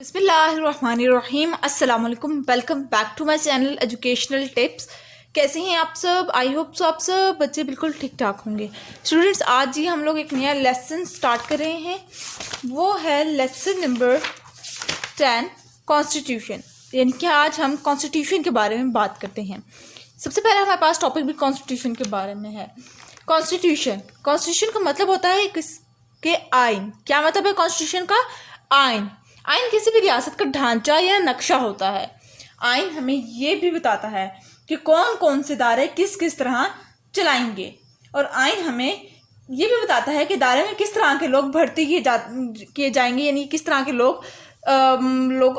बिस्मिल्लाहिर्रहमानिर्रहीम। अस्सलाम वालेकुम। Welcome back to my channel educational tips. कैसे हैं आप सब? आई होप सो आप सब बच्चे बिल्कुल ठीक ठाक होंगे। स्टूडेंट्स, आज ही हम लोग एक नया लेसन स्टार्ट कर रहे हैं। वो है लेसन नंबर 10 कॉन्स्टिट्यूशन। यानी कि आज हम कॉन्स्टिट्यूशन के बारे में बात करते हैं। सबसे पहले हमारे पास टॉपिक भी कॉन्स्टिट्यूशन के बारे में है। कॉन्स्टिट्यूशन का मतलब होता है किसके आइन। क्या मतलब है कॉन्स्टिट्यूशन का? आइन। आइन किसी भी रियासत का ढांचा या नक्शा होता है। आइन हमें ये भी बताता है कि कौन कौन से दायरे किस किस तरह चलाएंगे, और आइन हमें ये भी बताता है कि दायरे में किस तरह के लोग भर्ती किए जाएंगे, यानी किस तरह के लोग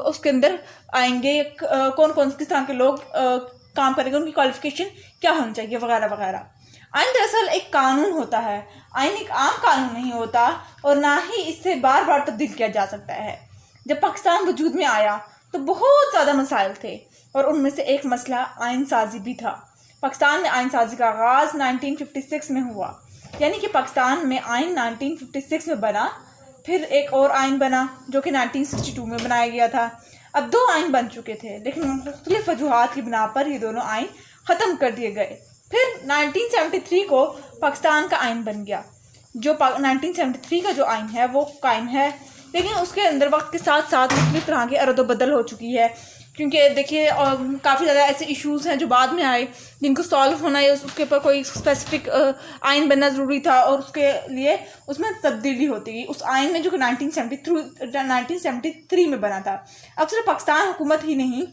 उसके अंदर आएंगे, कौन कौन किस तरह के लोग काम करेंगे, उनकी क्वालिफिकेशन क्या होनी चाहिए, वगैरह वगैरह। आइन दरअसल एक कानून होता है। आइन एक आम कानून नहीं होता और ना ही इससे बार बार तब्दील किया जा सकता है। जब पाकिस्तान वजूद में आया तो बहुत ज़्यादा मसाइल थे, और उनमें से एक मसला आइन साजी भी था। पाकिस्तान में आइन साजी का आगाज़ 1956 में हुआ, यानी कि पाकिस्तान में आइन 1956 में बना। फिर एक और आइन बना जो कि 1962 में बनाया गया था। अब दो आइन बन चुके थे, लेकिन मुख्तलिफ वजूहात की बिना पर ये दोनों आइन ख़त्म कर दिए गए। फिर 1973 को पाकिस्तान का आइन बन गया। जो 1973 का जो आइन है वो कायम है, लेकिन उसके अंदर वक्त के साथ साथ मुख्तलिफ तरह की अरदोबदल हो चुकी है। क्योंकि देखिए काफ़ी ज़्यादा ऐसे इश्यूज़ हैं जो बाद में आए, जिनको सॉल्व होना है, उसके ऊपर कोई स्पेसिफिक आइन बनना ज़रूरी था, और उसके लिए उसमें तब्दीली होती गई उस आइन में जो कि 1973 में बना था। अब सिर्फ पाकिस्तान हुकूमत ही नहीं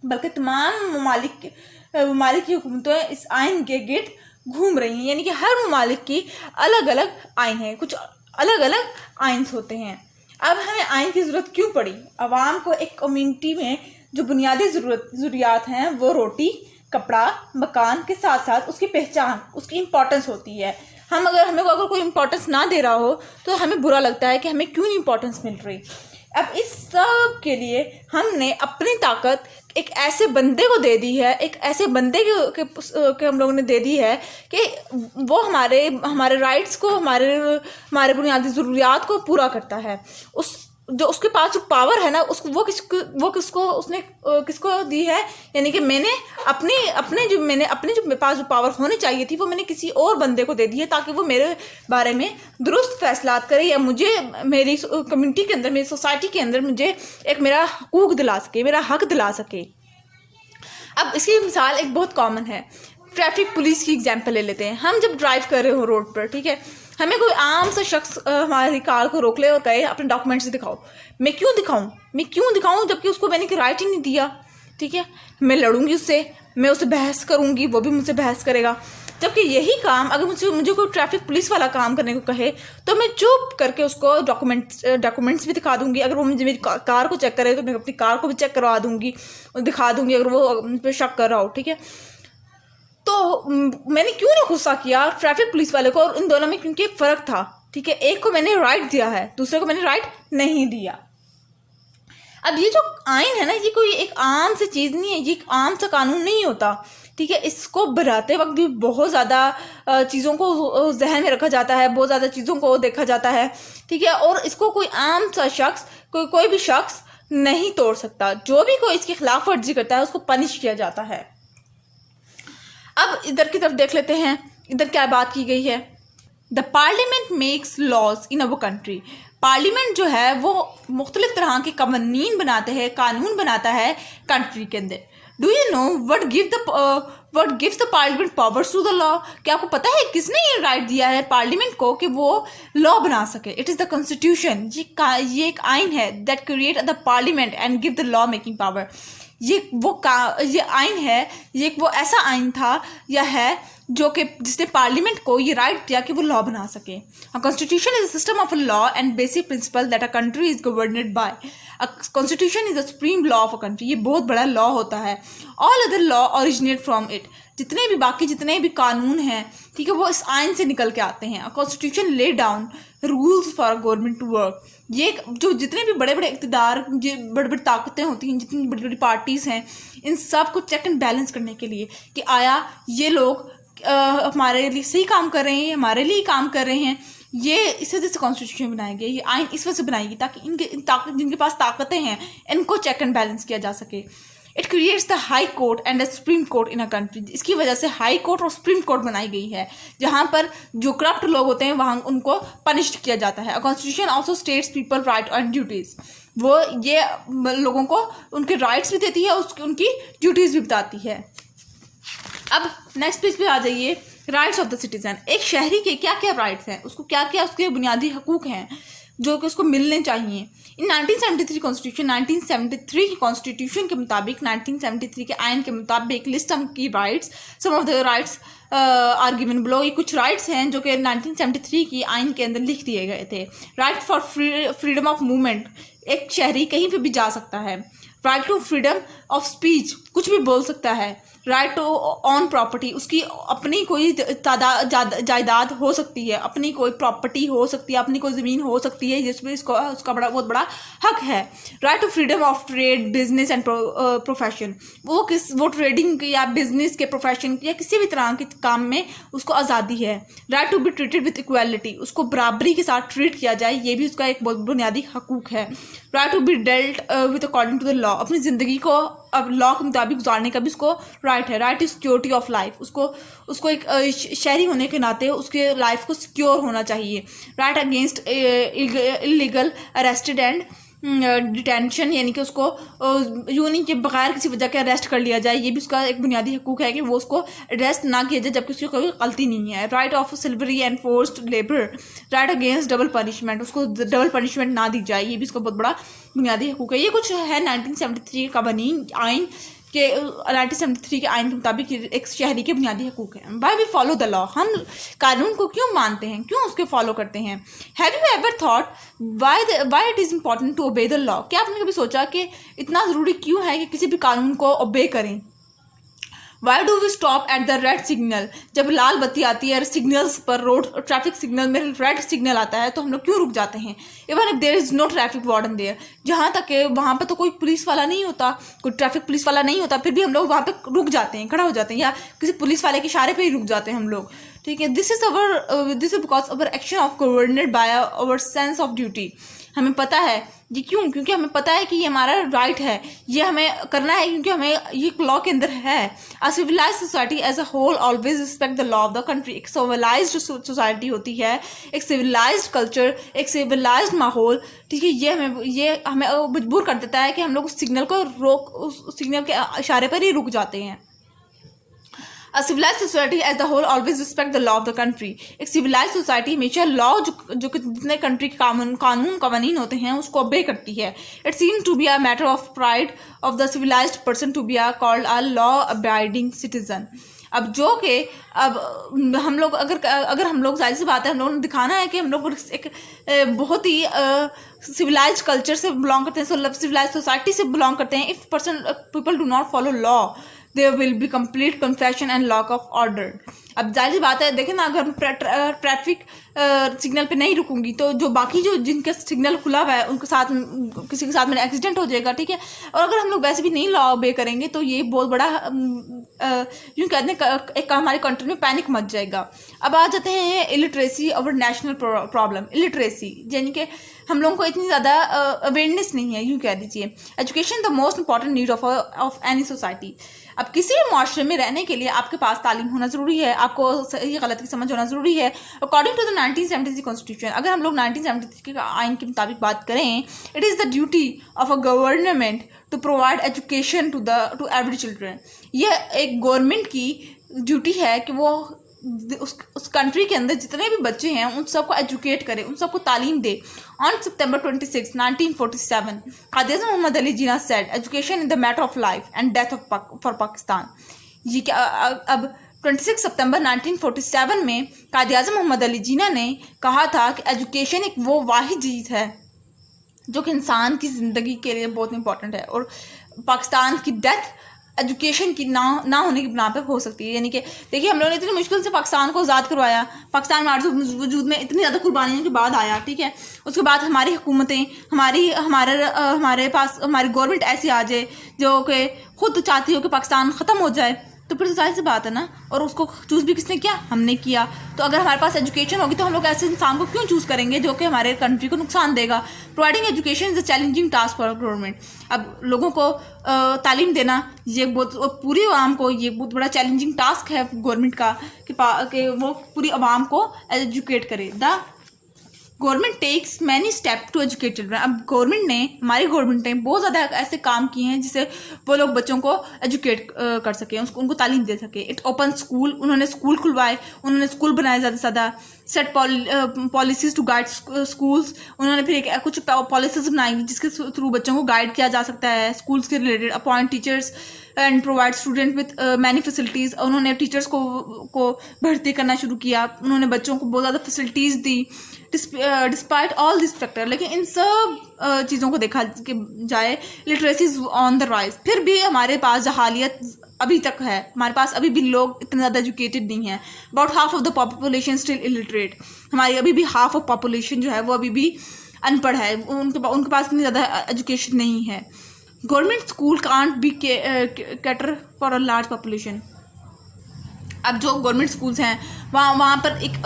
बल्कि तमाम ममालिक की हुकूमतें इस आइन के गिर्द घूम रही हैं। यानी कि हर ममालिक की अलग अलग आइन है, कुछ अलग अलग आइन्स होते हैं। अब हमें आइन की ज़रूरत क्यों पड़ी? आवाम को एक कम्युनिटी में जो बुनियादी ज़रूरियात हैं वो रोटी, कपड़ा, मकान के साथ साथ उसकी पहचान, उसकी इम्पोर्टेंस होती है। हमें अगर कोई इम्पोर्टेंस ना दे रहा हो तो हमें बुरा लगता है कि हमें क्यों नहीं इम्पोर्टेंस मिल रही। अब इस सब के लिए हमने अपनी ताकत एक ऐसे बंदे को दे दी है, एक ऐसे बंदे के हम लोगों ने दे दी है कि वो हमारे राइट्स को, हमारे बुनियादी ज़रूरियात को पूरा करता है। उसके पास जो पावर है ना, वो किसको दी है? यानी कि मैंने अपने जो मेरे पास जो पावर होनी चाहिए थी वो मैंने किसी और बंदे को दे दी है, ताकि वो मेरे बारे में दुरुस्त फैसला करे, या मुझे मेरी कम्युनिटी के अंदर, मेरी सोसाइटी के अंदर मुझे एक मेरा हकूक दिला सके, मेरा हक दिला सके। अब इसकी मिसाल एक बहुत कॉमन है। ट्रैफिक पुलिस की एग्जाम्पल ले लेते हैं। हम जब ड्राइव कर रहे हो रोड पर, ठीक है, हमें कोई आम सा शख्स हमारी कार को रोक ले और कहे अपने डॉक्यूमेंट्स दिखाओ। मैं क्यों दिखाऊं जबकि उसको मैंने राइट ही नहीं दिया। ठीक है, मैं लड़ूंगी उससे, मैं उससे बहस करूंगी, वो भी मुझसे बहस करेगा। जबकि यही काम अगर मुझे कोई ट्रैफिक पुलिस वाला काम करने को कहे तो मैं चुप करके उसको डॉक्यूमेंट्स भी दिखा दूंगी। अगर वो मुझे मेरी कार को चेक करे तो मैं अपनी कार को भी चेक करवा दूंगी और दिखा दूंगी, अगर वो मुझ पर शक कर रहा हो। ठीक है, तो मैंने क्यों नहीं गुस्सा किया ट्रैफिक पुलिस वाले को? और इन दोनों में क्योंकि फ़र्क था। ठीक है, एक को मैंने राइट दिया है, दूसरे को मैंने राइट नहीं दिया। अब ये जो आइन है ना, ये कोई एक आम सी चीज़ नहीं है, ये एक आम सा कानून नहीं होता। ठीक है, इसको बनाते वक्त भी बहुत ज़्यादा चीज़ों को जहन में रखा जाता है, बहुत ज़्यादा चीज़ों को देखा जाता है। ठीक है, और इसको कोई आम सा शख्स, कोई भी शख्स नहीं तोड़ सकता। जो भी कोई इसकी खिलाफ वर्जी करता है उसको पनिश किया जाता है। अब इधर की तरफ देख लेते हैं, इधर क्या बात की गई है। The parliament makes laws in our country. Parliament जो है वो मुख्तलिफ तरह के कानून बनाते हैं, कानून बनाता है कंट्री के अंदर। Do you know what gives the parliament powers to the law? क्या आपको पता है किसने ये राइट दिया है पार्लियामेंट को कि वो लॉ बना सके? It is the constitution. ये एक आइन है that create the parliament and give the law making power. ये आइन है, ये वो ऐसा आइन था या है जो कि जिसने पार्लियामेंट को ये राइट दिया कि वो लॉ बना सके। Constitution is a system of a law and basic principle that a country is governed bye. Constitution is the supreme law of a country. ये बहुत बड़ा लॉ होता है। All other law originate from it. जितने भी कानून हैं, ठीक है, वो इस आइन से निकल के आते हैं। Constitution lay down rules for government to work. ये जो जितने भी बड़े बड़े इक़्तिदार, बड़ी बड़ी ताकतें होती हैं, जितनी बड़ी बड़ी पार्टीज़ हैं, इन सब को चेक एंड बैलेंस करने के लिए कि आया ये लोग हमारे लिए सही काम कर रहे हैं, हमारे लिए काम कर रहे हैं, ये इस वजह से कॉन्स्टिट्यूशन बनाई गई, ये आइन इस वजह से बनाई गई ताकि जिनके पास ताकतें हैं इनको चेक एंड बैलेंस किया जा सके। It creates the high court and the supreme court in a country. इसकी वजह से हाई कोर्ट और सुप्रीम कोर्ट बनाई गई है जहाँ पर जो करप्ट लोग होते हैं वहाँ उनको पनिश किया जाता है। Constitution also states people right and duties. वो ये लोगों को उनके राइट्स भी देती है, उनकी ड्यूटीज़ भी बताती है। अब नेक्स्ट पेज पे आ जाइए, राइट्स ऑफ द सिटीजन। एक शहरी के क्या क्या राइट्स हैं, उसको क्या क्या उसके बुनियादी हकूक़ हैं जो कि उसको मिलने चाहिए। इन 1973 कॉन्स्टिट्यूशन 1973 की कॉन्स्टिट्यूशन के मुताबिक 1973 के आइन के मुताबिक लिस्ट ऑफ की rights, some of the rights are given below. ये कुछ राइट्स हैं जो कि 1973 की आइन के अंदर लिख दिए गए थे। Right for freedom of movement, एक शहरी कहीं पे भी जा सकता है। Right to freedom of speech, कुछ भी बोल सकता है। राइट टू ऑन प्रॉपर्टी, उसकी अपनी कोई जायदाद हो सकती है, अपनी कोई प्रॉपर्टी हो सकती है, अपनी कोई ज़मीन हो सकती है जिसमें उसका बहुत बड़ा हक है। Right to freedom of trade, business and profession, वो ट्रेडिंग या बिजनेस के प्रोफेशन या किसी भी तरह के काम में उसको आज़ादी है। Right to be treated with equality, उसको बराबरी के साथ ट्रीट किया जाए, ये भी उसका एक बहुत बुनियादी हकूक़ है। Right to be dealt with according to the law, अपनी ज़िंदगी को अब लॉ के मुताबिक गुजारने का भी उसको राइट है। Right to security of life, उसको एक शहरी होने के नाते उसके लाइफ को सिक्योर होना चाहिए। Right against illegal arrested and detention, यानी कि उसको यूँ नहीं कि बगैर किसी वजह के अरेस्ट कर लिया जाए, ये भी उसका एक बुनियादी हकूक़ है कि वो उसको अरेस्ट ना किया जाए जबकि उसकी कोई गलती नहीं है। Right of slavery and forced labour, right against double punishment, उसको डबल पनिशमेंट ना दी जाए, ये भी उसका बहुत बड़ा बुनियादी हकूक़ है। ये कुछ है 1973 का कवानीन आइन के 1973 के आइन के मुताबिक एक शहरी के बुनियादी हकूक़ हैं। Why we follow the law, हम कानून को क्यों मानते हैं, क्यों उसके फॉलो करते हैं। Have you ever thought why it is important to obey the law, क्या आपने कभी सोचा कि इतना ज़रूरी क्यों है कि किसी भी कानून को ओबे करें। Why do we stop at the red signal, जब लाल बत्ती आती है सिग्नल्स पर, रोड ट्रैफिक सिग्नल में रेड सिग्नल आता है तो हम लोग क्यों रुक जाते हैं। Even if there is no traffic warden there, जहाँ तक कि वहाँ पर तो कोई पुलिस वाला नहीं होता, कोई ट्रैफिक पुलिस वाला नहीं होता, फिर भी हम लोग वहाँ पे रुक जाते हैं, खड़ा हो जाते हैं, या किसी पुलिस वाले के इशारे पे ही रुक जाते हैं हम लोग। ठीक है, this is because our action of governed by our sense of duty. हमें पता है ये क्यों, क्योंकि हमें पता है कि ये हमारा राइट है, ये हमें करना है क्योंकि हमें ये लॉ के अंदर है। A civilised society as a whole always respect the law of the country. एक सिविलाइज्ड सोसाइटी होती है, एक सिविलाइज्ड कल्चर, एक सिविलाइज्ड माहौल, ठीक है, ये हमें मजबूर कर देता है कि हम लोग उस सिग्नल के इशारे पर ही रुक जाते हैं। A civilized society as the whole always respect the law of the country. एक civilized society हमेशा लॉ जो जितने कंट्री के कानून कवानीन होते हैं उसको obey करती है। It seems to be a matter of pride of the civilized person to be called a law abiding citizen. अब जो कि अब हम लोग अगर हम लोग जाहिर सी बात है, हम लोगों ने दिखाना है कि हम लोग एक बहुत ही सिविलाइज्ड कल्चर से बिलोंग करते हैं, सिविलाइज्ड सोसाइटी से बिलोंग करते हैं। If people do not follow law there will be complete confusion and lack of order. अब जाहिर सी बात है, देखें ना, अगर ट्रैफिक सिग्नल पे नहीं रुकूंगी तो जो बाकी जो जिनका सिग्नल खुला हुआ है उनके साथ किसी के साथ मेरा एक्सीडेंट हो जाएगा, ठीक है। और अगर हम लोग वैसे भी नहीं लॉ ओबे करेंगे तो ये बहुत बड़ा यूँ कहते हैं एक हमारे कंट्री में पैनिक मच जाएगा। अब आ जाते हैं इलिटरेसी और नेशनल प्रॉब्लम। इलिटरेसी यानी कि हम लोगों को इतनी ज़्यादा अवेयरनेस नहीं है, यूँ कह दीजिए। Education the most important need of any society. अब किसी भी माशरे में रहने के लिए आपके पास तालीम होना ज़रूरी है, आपको सही गलत की समझ होना ज़रूरी है। अकॉर्डिंग टू द 1973 कॉन्स्टिट्यूशन, अगर हम लोग 1973 के आइन के मुताबिक बात करें, it is the duty of a government to provide education to every children. यह एक गवर्नमेंट की ड्यूटी है कि वो उस कंट्री के अंदर जितने भी बच्चे हैं उन सबको एजुकेट करे, उन सबको तालीम दे। On September 26, 1947 Quaid-e-Azam Mohammad Ali Jinnah said education in the matter of life and death for Pakistan. ये क्या अब 26 सितंबर 1947 में कायद-ए-आज़म मोहम्मद अली जिन्ना ने कहा था कि एजुकेशन एक वो वाहिद चीज़ है जो कि इंसान की ज़िंदगी के लिए बहुत इंपॉर्टेंट है, और पाकिस्तान की डेथ एजुकेशन की ना होने की बिना पे हो सकती है। यानी कि देखिए, हम लोगों ने इतनी मुश्किल से पाकिस्तान को आज़ाद करवाया, पाकिस्तान में वजूद में इतनी ज़्यादा कुर्बानियों के बाद आया, ठीक है। उसके बाद हमारी हुकूमतें हमारे पास हमारी गवर्नमेंट ऐसी आ जाए जो कि खुद चाहती हो कि पाकिस्तान ख़त्म हो जाए, तो फिर जाहिर सी बात है ना, और उसको चूज़ भी किसने किया, हमने किया। तो अगर हमारे पास एजुकेशन होगी तो हम लोग ऐसे इंसान को क्यों चूज़ करेंगे जो कि हमारे कंट्री को नुकसान देगा। Providing education is a challenging task for government. अब लोगों को तालीम देना ये बहुत, पूरी आवाम को ये बहुत बड़ा चैलेंजिंग टास्क है गवर्नमेंट का कि वो पूरी आवाम को एजुकेट करे। The government takes many step to educate children. अब हमारी गवर्नमेंट ने बहुत ज़्यादा ऐसे काम किए हैं जिससे वो लोग बच्चों को एजुकेट कर सकें, उनको तालीम दे सके। इट ओपन स्कूल, उन्होंने स्कूल खुलवाए, उन्होंने स्कूल बनाए ज़्यादा से ज़्यादा। Set policies to guide schools, उन्होंने फिर कुछ पॉलिसीज़ बनाई जिसके थ्रू बच्चों को गाइड किया जा सकता है स्कूल्स के related. Appoint teachers and provide student with many facilities, उन्होंने टीचर्स को भर्ती करना शुरू किया, उन्होंने बच्चों को बहुत ज़्यादा facilities the. Despite all this factor, लेकिन इन सब चीज़ों को देखा जाए, literacy is on the rise. फिर भी हमारे पास जहालियत अभी तक है, हमारे पास अभी भी लोग इतने ज़्यादा एजुकेटेड नहीं हैं। About half of the population still illiterate. हमारी अभी भी हाफ ऑफ पॉपुलेशन जो है वो अभी भी अनपढ़ है, उनके पास इतनी ज़्यादा एजुकेशन नहीं है। Government school can't be cater for a large population. अब जो गवर्नमेंट स्कूल्स हैं वहाँ पर एक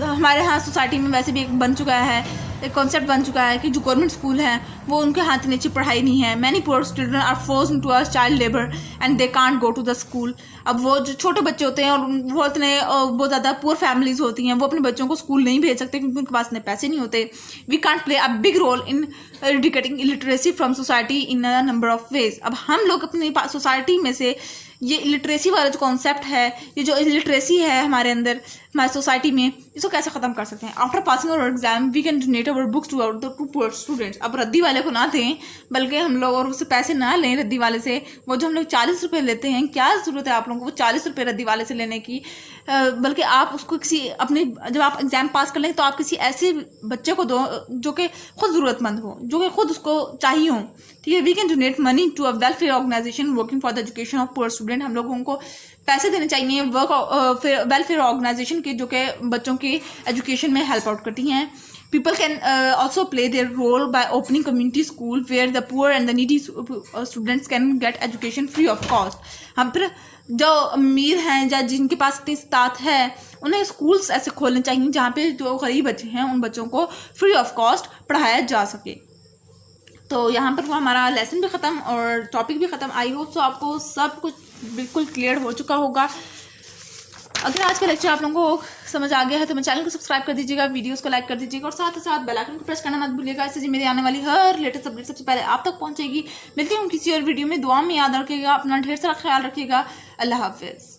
हमारे यहाँ सोसाइटी में वैसे भी एक बन चुका है, एक कॉन्सेप्ट बन चुका है कि जो गवर्नमेंट स्कूल हैं वो उनके हाथ इतनी अच्छी पढ़ाई नहीं है। Many poor student are forced into a child labour and they can't go to the school. अब वो जो छोटे बच्चे होते हैं और वो इतने बहुत ज़्यादा पुअर फैमिलीज होती हैं, वो अपने बच्चों को स्कूल नहीं भेज सकते क्योंकि उनके पास इतने पैसे नहीं होते। We can't play a big role in eradicating illiteracy from society in a number of ways. अब हम लोग अपनी सोसाइटी में से ये इलिटरेसी वाला जो कॉन्सेप्ट है, ये जो इलिटरेसी है हमारे अंदर, हमारी सोसाइटी में, इसको कैसे ख़त्म कर सकते हैं। After passing our exam we can donate our books to poor students. अब रद्दी वाले को ना दें, बल्कि हम लोग और उससे पैसे ना लें रद्दी वाले से। वो जो हम लोग 40 रुपये लेते हैं, क्या ज़रूरत है आप लोगों को वो 40 रुपये रद्दी वाले से लेने की, बल्कि आप उसको किसी अपने, जब आप एग्ज़ाम पास कर लें तो आप किसी ऐसे बच्चे को दो जो कि खुद ज़रूरतमंद हो, जो कि खुद उसको चाहिए हो, ठीक है। We can donate money to a welfare organisation working for the education of poor student. हम लोगों को पैसे देने चाहिए वेलफेयर ऑर्गेनाइजेशन के जो कि बच्चों की एजुकेशन में हेल्प आउट करती हैं। People can also play their role by opening community school where the poor and the needy students can get education free of cost. हम फिर जो अमीर हैं या जिनके पास इतनी इस्तात है उन्हें स्कूल्स ऐसे खोलने चाहिए जहाँ पे जो गरीब बच्चे हैं उन बच्चों को फ्री ऑफ कॉस्ट पढ़ाया जा सके। तो यहाँ पर हमारा लेसन भी ख़त्म और टॉपिक भी ख़त्म। आई होप सो आपको सब कुछ बिल्कुल क्लियर हो चुका होगा। अगर आज का लेक्चर आप लोगों को समझ आ गया है तो मेरे चैनल को सब्सक्राइब कर दीजिएगा, वीडियोस को लाइक कर दीजिएगा और साथ ही साथ बेल आइकन को प्रेस करना मत भूलिएगा। इससे जी मेरी आने वाली हर लेटेस्ट अपडेट सबसे पहले आप तक पहुंचेगी। मिलती हूँ किसी और वीडियो में। दुआ में याद रखिएगा, अपना ढेर सारा ख्याल रखिएगा। अल्लाह हाफिज़।